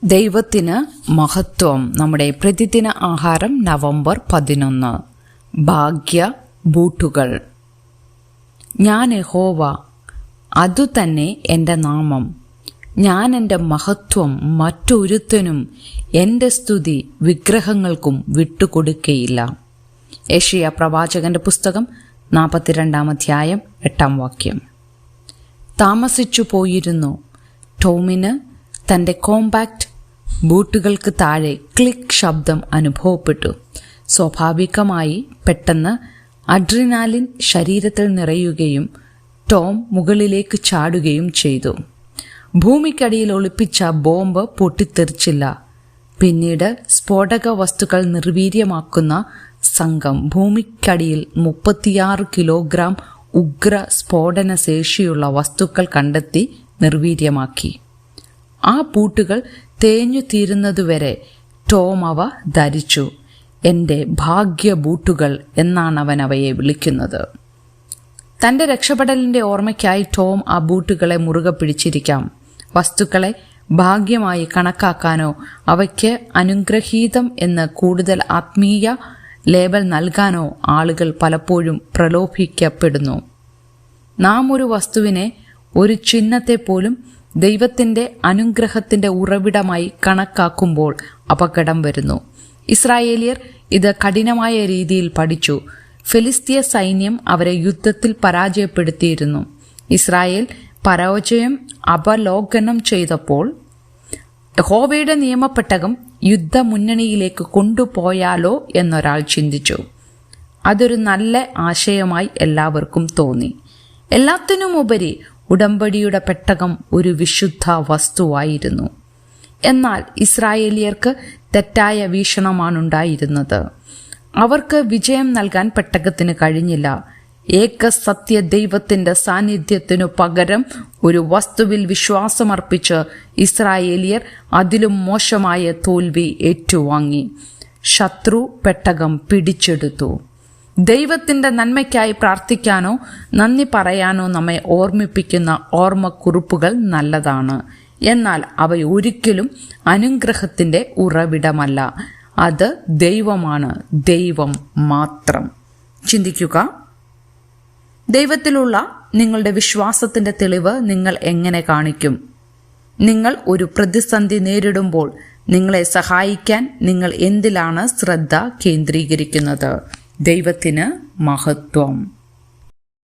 ദൈവത്തിന് മഹത്വം. നമ്മുടെ പ്രതിദിന ആഹാരം നവംബർ 11. ഭാഗ്യ ബൂട്ടുകൾ. ഞാൻ യഹോവ, അതുതന്നെ എൻ്റെ നാമം. ഞാൻ എൻ്റെ മഹത്വം മറ്റൊരുത്തനും എൻ്റെ സ്തുതി വിഗ്രഹങ്ങൾക്കും വിട്ടുകൊടുക്കയില്ല. യെശയ്യാ പ്രവാചകന്റെ പുസ്തകം 42 അധ്യായം 8 വാക്യം. താമസിച്ചു പോയിരുന്നു. ടോമിന് തൻ്റെ കോമ്പാക്റ്റ് ബൂട്ടുകൾക്ക് താഴെ ക്ലിക്ക് ശബ്ദം അനുഭവപ്പെട്ടു. സ്വാഭാവികമായി പെട്ടെന്ന് അഡ്രിനാലിൻ ശരീരത്തിൽ നിറയുകയും ടോം മുകളിലേക്ക് ചാടുകയും ചെയ്തു. ഭൂമിക്കടിയിൽ ഒളിപ്പിച്ച ബോംബ് പൊട്ടിത്തെറിച്ചില്ല. പിന്നീട് സ്ഫോടക വസ്തുക്കൾ നിർവീര്യമാക്കുന്ന സംഘം ഭൂമിക്കടിയിൽ 36 കിലോഗ്രാം ഉഗ്ര സ്ഫോടന ശേഷിയുള്ള വസ്തുക്കൾ കണ്ടെത്തി നിർവീര്യമാക്കി. ആ ബൂട്ടുകൾ തേഞ്ഞു തീരുന്നതുവരെ ടോം അവ ധരിച്ചു. എൻ്റെ ഭാഗ്യ ബൂട്ടുകൾ എന്നാണ് അവൻ അവയെ വിളിക്കുന്നത്. തൻ്റെ രക്ഷപ്പെടലിൻ്റെ ഓർമ്മയ്ക്കായി ടോം ആ ബൂട്ടുകളെ മുറുകെ പിടിച്ചിരിക്കാം. വസ്തുക്കളെ ഭാഗ്യമായി കണക്കാക്കാനോ അവയ്ക്ക് അനുഗ്രഹീതം എന്ന് കൂടുതൽ ആത്മീയ ലേബൽ നൽകാനോ ആളുകൾ പലപ്പോഴും പ്രലോഭിക്കപ്പെടുന്നു. നാം ഒരു വസ്തുവിനെ, ഒരു ചിഹ്നത്തെ പോലും ദൈവത്തിൻ്റെ അനുഗ്രഹത്തിൻ്റെ ഉറവിടമായി കണക്കാക്കുമ്പോൾ അപകടം വരുന്നു. ഇസ്രായേലിയർ ഇത് കഠിനമായ രീതിയിൽ പഠിച്ചു. ഫിലിസ്തീയ സൈന്യം അവരെ യുദ്ധത്തിൽ പരാജയപ്പെടുത്തിയിരുന്നു. ഇസ്രായേൽ പരാജയം അവലോകനം ചെയ്തപ്പോൾ യഹോവയുടെ നിയമപ്പെട്ടകം യുദ്ധമുന്നണിയിലേക്ക് കൊണ്ടുപോയാലോ എന്നൊരാൾ ചിന്തിച്ചു. അതൊരു നല്ല ആശയമായി എല്ലാവർക്കും തോന്നി. എല്ലാത്തിനുമുപരി ഉടമ്പടിയുടെ പെട്ടകം ഒരു വിശുദ്ധ വസ്തുവായിരുന്നു. എന്നാൽ ഇസ്രായേലിയർക്ക് തെറ്റായ വീക്ഷണമാണുണ്ടായിരുന്നത്. അവർക്ക് വിജയം നൽകാൻ പെട്ടകത്തിന് കഴിഞ്ഞില്ല. ഏക സത്യ ദൈവത്തിന്റെ സാന്നിധ്യത്തിനു പകരം ഒരു വസ്തുവിൽ വിശ്വാസമർപ്പിച്ച് ഇസ്രായേലിയർ അതിലും മോശമായ തോൽവി ഏറ്റുവാങ്ങി. ശത്രു പെട്ടകം പിടിച്ചെടുത്തു. ദൈവത്തിന്റെ നന്മയ്ക്കായി പ്രാർത്ഥിക്കാനോ നന്ദി പറയാനോ നമ്മെ ഓർമ്മിപ്പിക്കുന്ന ഓർമ്മക്കുറിപ്പുകൾ നല്ലതാണ്. എന്നാൽ അവ ഒരിക്കലും അനുഗ്രഹത്തിന്റെ ഉറവിടമല്ല. അത് ദൈവമാണ്, ദൈവം മാത്രം. ചിന്തിക്കുക, ദൈവത്തിലുള്ള നിങ്ങളുടെ വിശ്വാസത്തിന്റെ തെളിവ് നിങ്ങൾ എങ്ങനെ കാണിക്കും? നിങ്ങൾ ഒരു പ്രതിസന്ധി നേരിടുമ്പോൾ നിങ്ങളെ സഹായിക്കാൻ നിങ്ങൾ എന്തിലാണ് ശ്രദ്ധ കേന്ദ്രീകരിക്കുന്നത്? ദൈവത്തിന് മഹത്വം.